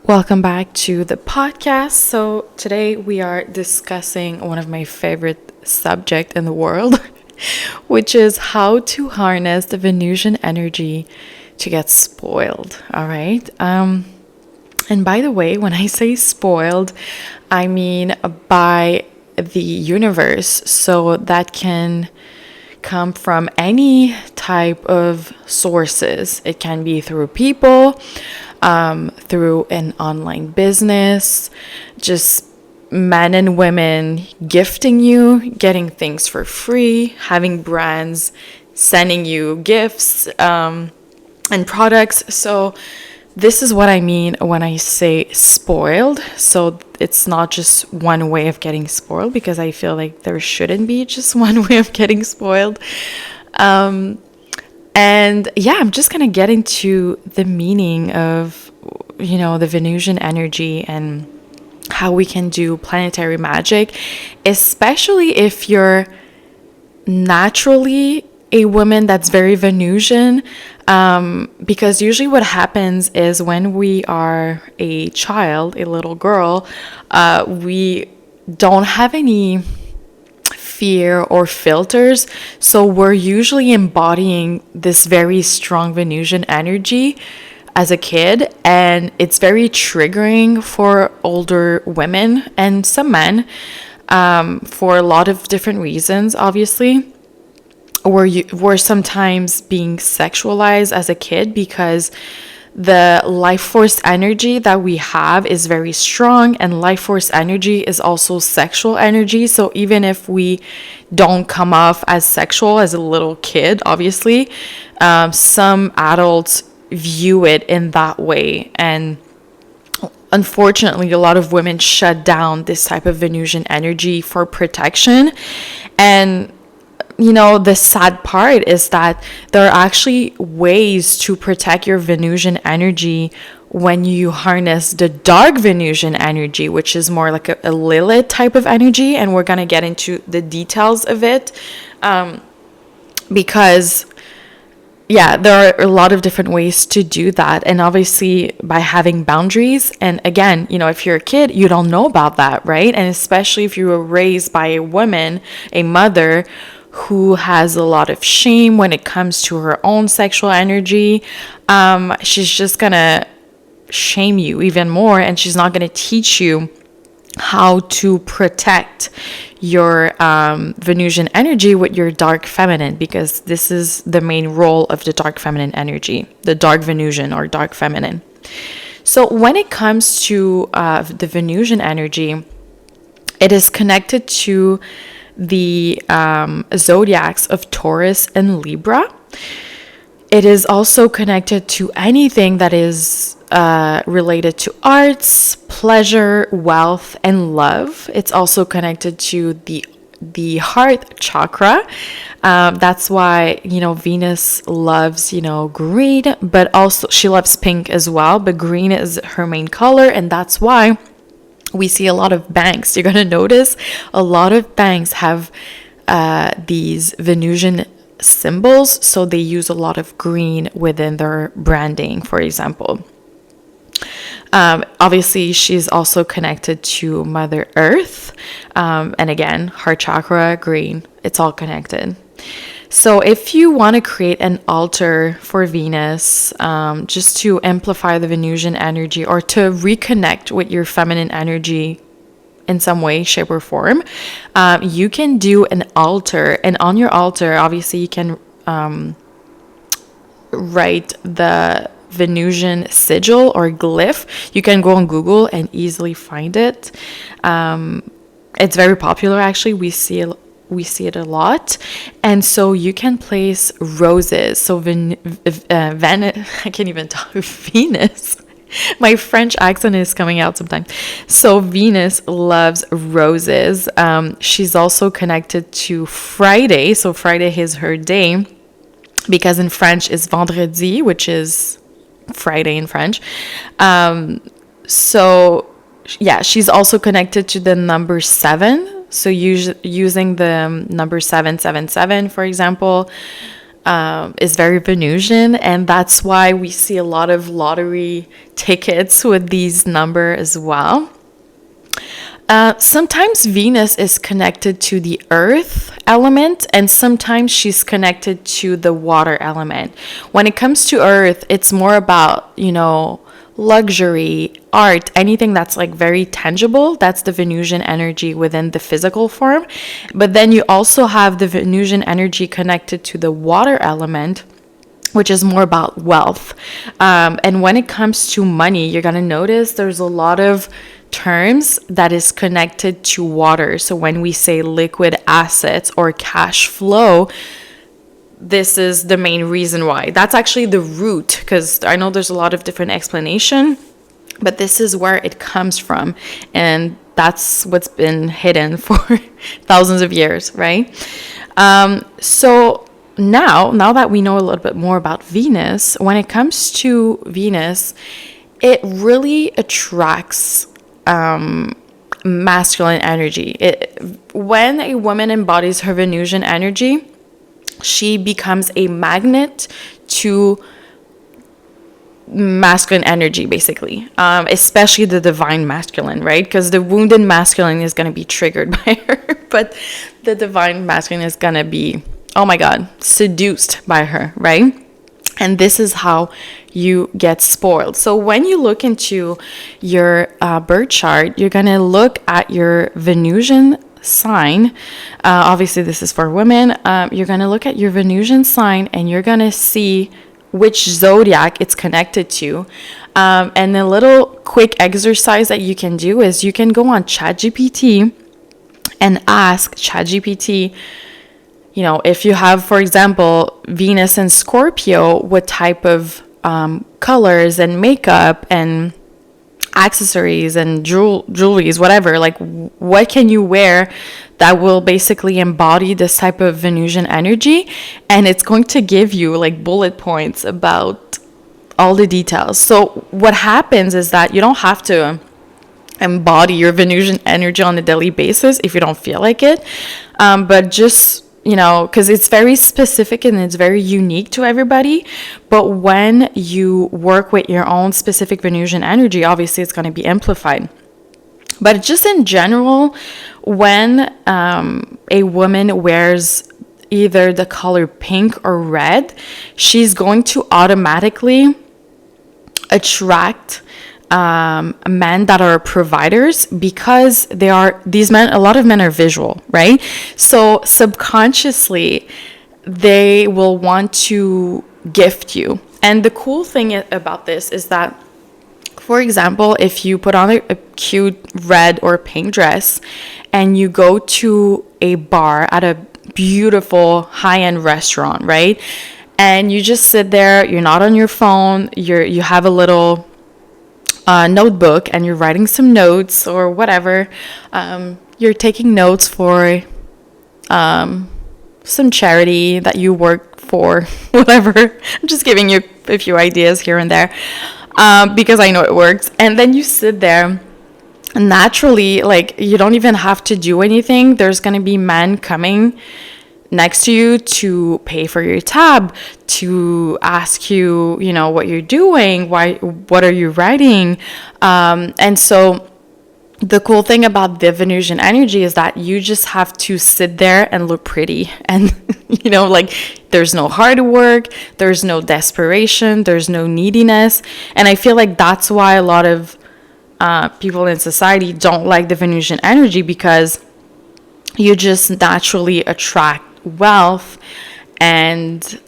Welcome back to the podcast. So today we are discussing one of my favorite subject in the world, which is how to harness the Venusian energy to get spoiled. All right. And by the way, when I say spoiled, I mean by the universe. So that can come from any type of sources. It can be through people, through an online business, just men and women gifting you, getting things for free, having brands sending you gifts and products. So this is what I mean when I say spoiled. So it's not just one way of getting spoiled, because I feel like there shouldn't be just one way of getting spoiled. And yeah, I'm just going to get into the meaning of, the Venusian energy and how we can do planetary magic, especially if you're naturally a woman that's very Venusian. Because usually what happens is when we are a child, a little girl, we don't have any fear or filters, so we're usually embodying this very strong Venusian energy as a kid, and it's very triggering for older women and some men, for a lot of different reasons. Obviously, we're sometimes being sexualized as a kid because the life force energy that we have is very strong, and life force energy is also sexual energy. So even if we don't come off as sexual as a little kid, obviously, some adults view it in that way. And unfortunately, a lot of women shut down this type of Venusian energy for protection. And the sad part is that there are actually ways to protect your Venusian energy when you harness the dark Venusian energy, which is more like a Lilith type of energy. And we're going to get into the details of it, because, there are a lot of different ways to do that. And obviously, by having boundaries. And again, if you're a kid, you don't know about that, right? And especially if you were raised by a woman, a mother, who has a lot of shame when it comes to her own sexual energy, she's just gonna shame you even more, and she's not gonna teach you how to protect your Venusian energy with your dark feminine, because this is the main role of the dark feminine energy, the dark Venusian or dark feminine. So when it comes to the Venusian energy, it is connected to the zodiacs of Taurus and Libra. It is also connected to anything that is related to arts, pleasure, wealth, and love. It's also connected to the heart chakra. That's why, Venus loves, green, but also she loves pink as well. But green is her main color, and that's why we see a lot of banks. You're going to notice a lot of banks have these Venusian symbols. So they use a lot of green within their branding, for example. Obviously, she's also connected to Mother Earth. And again, heart chakra, green, it's all connected. So if you want to create an altar for Venus, just to amplify the Venusian energy or to reconnect with your feminine energy in some way, shape, or form, you can do an altar. And on your altar, obviously, you can write the Venusian sigil or glyph. You can go on Google and easily find it. It's very popular, actually. We see it a lot. And so you can place roses. So I can't even talk. Venus. My French accent is coming out sometimes. So Venus loves roses. She's also connected to Friday. So Friday is her day, because in French is vendredi, which is Friday in French. So yeah, she's also connected to the number 7. So using the number 777, for example, is very Venusian, and that's why we see a lot of lottery tickets with these numbers as well. Sometimes Venus is connected to the earth element, and sometimes she's connected to the water element. When it comes to earth, it's more about, luxury, art, anything that's like very tangible. That's the Venusian energy within the physical form. But then you also have the Venusian energy connected to the water element, which is more about wealth. And when it comes to money, you're going to notice there's a lot of terms that is connected to water. So when we say liquid assets or cash flow, this is the main reason why. That's actually the root, because I know there's a lot of different explanation, but this is where it comes from. And that's what's been hidden for thousands of years, right? So now that we know a little bit more about Venus, when it comes to Venus, it really attracts masculine energy. When a woman embodies her Venusian energy, she becomes a magnet to masculine energy, basically, especially the divine masculine, right? Because the wounded masculine is going to be triggered by her, but the divine masculine is going to be, oh my God, seduced by her, right? And this is how you get spoiled. So when you look into your birth chart, you're going to look at your Venusian sign. Obviously, this is for women. You're going to look at your Venusian sign and you're going to see which zodiac it's connected to. And a little quick exercise that you can do is you can go on ChatGPT and ask ChatGPT, if you have, for example, Venus and Scorpio, what type of colors and makeup and accessories and jewelries, whatever, like what can you wear that will basically embody this type of Venusian energy? And it's going to give you like bullet points about all the details. So what happens is that you don't have to embody your Venusian energy on a daily basis if you don't feel like it. But just, because it's very specific and it's very unique to everybody. But when you work with your own specific Venusian energy, obviously it's going to be amplified. But just in general, when a woman wears either the color pink or red, she's going to automatically attract men that are providers, because these men, a lot of men are visual, right? So subconsciously they will want to gift you. And the cool thing about this is that, for example, if you put on a cute red or pink dress and you go to a bar at a beautiful high-end restaurant, right? And you just sit there, you're not on your phone, you have a little notebook and you're writing some notes or whatever. You're taking notes for some charity that you work for, whatever. I'm just giving you a few ideas here and there because I know it works. And then you sit there. Naturally, like, you don't even have to do anything. There's going to be men coming next to you to pay for your tab, to ask you, what you're doing, what are you writing? And so the cool thing about the Venusian energy is that you just have to sit there and look pretty. And, there's no hard work, there's no desperation, there's no neediness. And I feel like that's why a lot of people in society don't like the Venusian energy, because you just naturally attract wealth and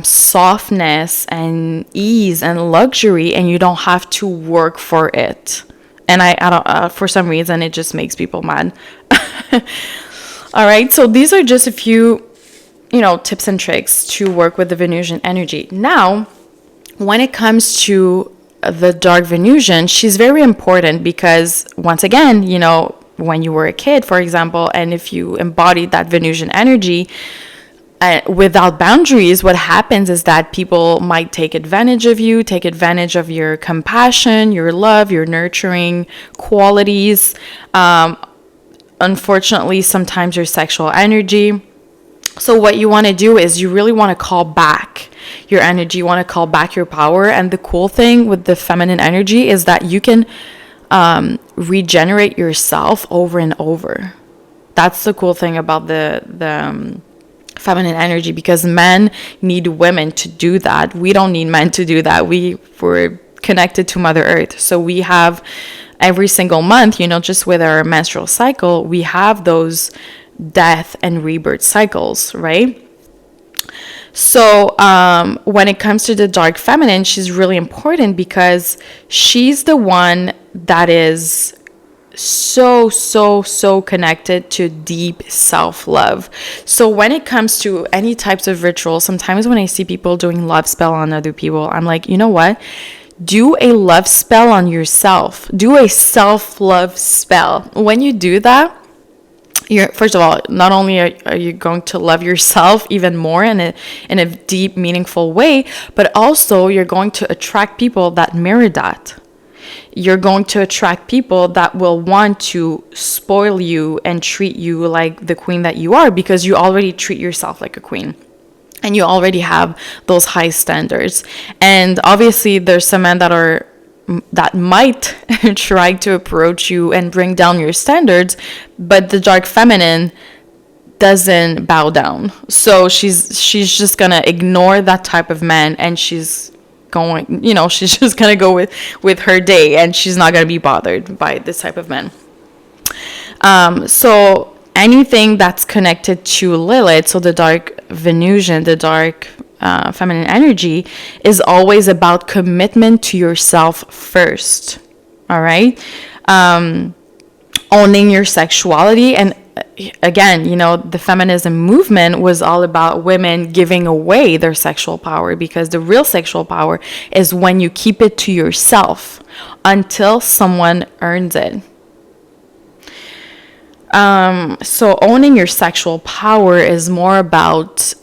softness and ease and luxury, and you don't have to work for it. And I don't, for some reason, it just makes people mad. All right, so these are just a few, tips and tricks to work with the Venusian energy. Now, when it comes to the dark Venusian, she's very important because, once again, when you were a kid, for example, and if you embodied that Venusian energy without boundaries, what happens is that people might take advantage of you, take advantage of your compassion, your love, your nurturing qualities. Unfortunately, sometimes your sexual energy. So what you want to do is you really want to call back your energy. You want to call back your power. And the cool thing with the feminine energy is that you can regenerate yourself over and over. That's the cool thing about the feminine energy, because men need women to do that. We don't need men to do that. We're connected to Mother Earth. So we have every single month, just with our menstrual cycle, we have those death and rebirth cycles, right? So when it comes to the dark feminine, she's really important because she's the one that is so connected to deep self-love. So when it comes to any types of rituals, sometimes when I see people doing love spell on other people, I'm like, you know what? Do a love spell on yourself. Do a self-love spell. When you do that, first of all, not only are you going to love yourself even more in a deep, meaningful way, but also you're going to attract people that mirror that. You're going to attract people that will want to spoil you and treat you like the queen that you are, because you already treat yourself like a queen. And you already have those high standards. And obviously there's some men that might try to approach you and bring down your standards, but the dark feminine doesn't bow down. So she's just gonna ignore that type of man, and she's just gonna go with her day, and she's not gonna be bothered by this type of men. So anything that's connected to Lilith, so the dark Venusian, the dark feminine energy, is always about commitment to yourself first. All right. Owning your sexuality. And again, the feminism movement was all about women giving away their sexual power, because the real sexual power is when you keep it to yourself until someone earns it. So owning your sexual power is more about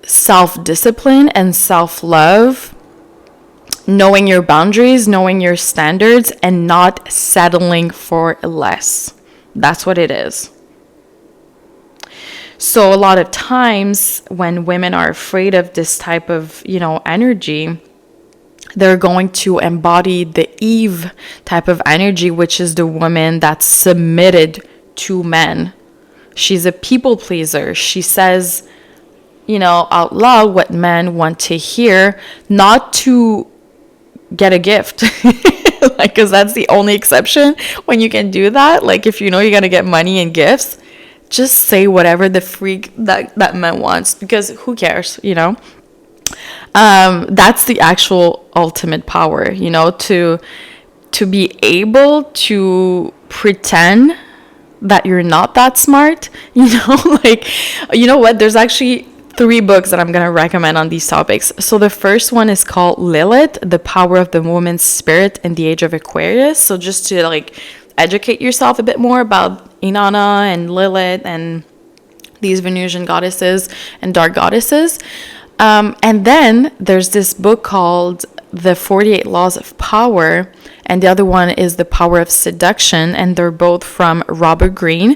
self-discipline and self-love, knowing your boundaries, knowing your standards, and not settling for less. That's what it is. So a lot of times when women are afraid of this type of, energy, they're going to embody the Eve type of energy, which is the woman that's submitted to men. She's a people pleaser. She says, out loud what men want to hear, not to get a gift. Because that's the only exception when you can do that. Like, if you're going to get money and gifts, just say whatever the freak that man wants, because who cares, That's the actual ultimate power, to be able to pretend that you're not that smart, what? There's actually 3 books that I'm going to recommend on these topics. So the first one is called Lilith, The Power of the Woman's Spirit in the Age of Aquarius. So just to educate yourself a bit more about Inanna and Lilith and these Venusian goddesses and dark goddesses. And then there's this book called The 48 Laws of Power, and the other one is The Power of Seduction, and they're both from Robert Greene.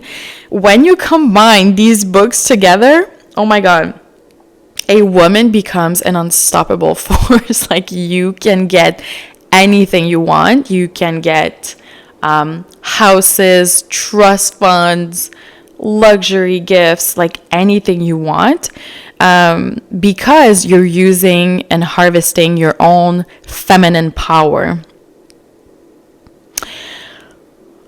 When you combine these books together, oh my God, a woman becomes an unstoppable force. You can get anything you want. You can get houses, trust funds, luxury gifts, anything you want, because you're using and harvesting your own feminine power.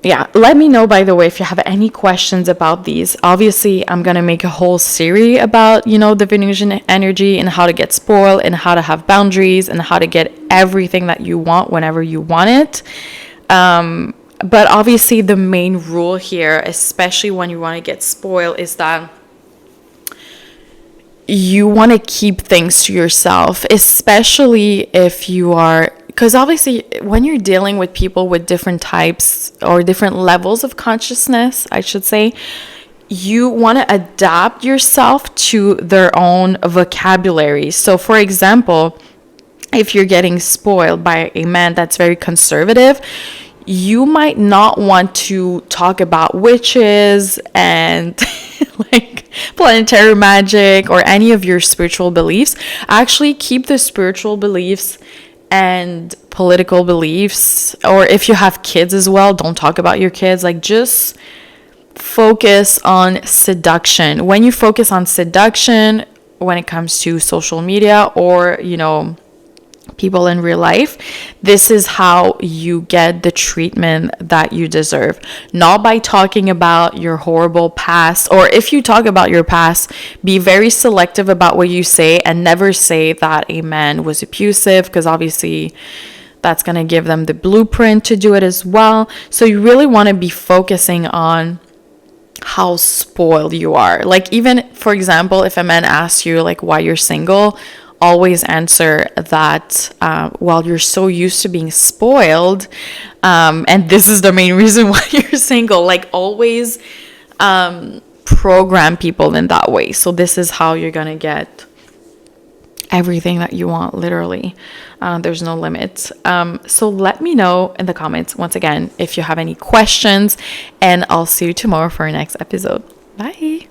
Yeah, let me know, by the way, if you have any questions about these. Obviously, I'm going to make a whole series about, the Venusian energy and how to get spoiled and how to have boundaries and how to get everything that you want whenever you want it. But obviously, the main rule here, especially when you want to get spoiled, is that you want to keep things to yourself, especially if you are, because obviously when you're dealing with people with different types or different levels of consciousness, I should say, you want to adapt yourself to their own vocabulary. So for example, if you're getting spoiled by a man that's very conservative, you might not want to talk about witches and like planetary magic or any of your spiritual beliefs. Actually, keep the spiritual beliefs and political beliefs, or if you have kids as well, don't talk about your kids. Like, just focus on seduction. When you focus on seduction, when it comes to social media or, people in real life, this is how you get the treatment that you deserve. Not by talking about your horrible past, or if you talk about your past, be very selective about what you say and never say that a man was abusive, because obviously that's going to give them the blueprint to do it as well. So you really want to be focusing on how spoiled you are. Like, even for example, if a man asks you like why you're single, always answer that, well, you're so used to being spoiled, and this is the main reason why you're single. Like, always program people in that way. So this is how you're gonna get everything that you want, literally. There's no limits. So let me know in the comments once again if you have any questions, and I'll see you tomorrow for our next episode. Bye.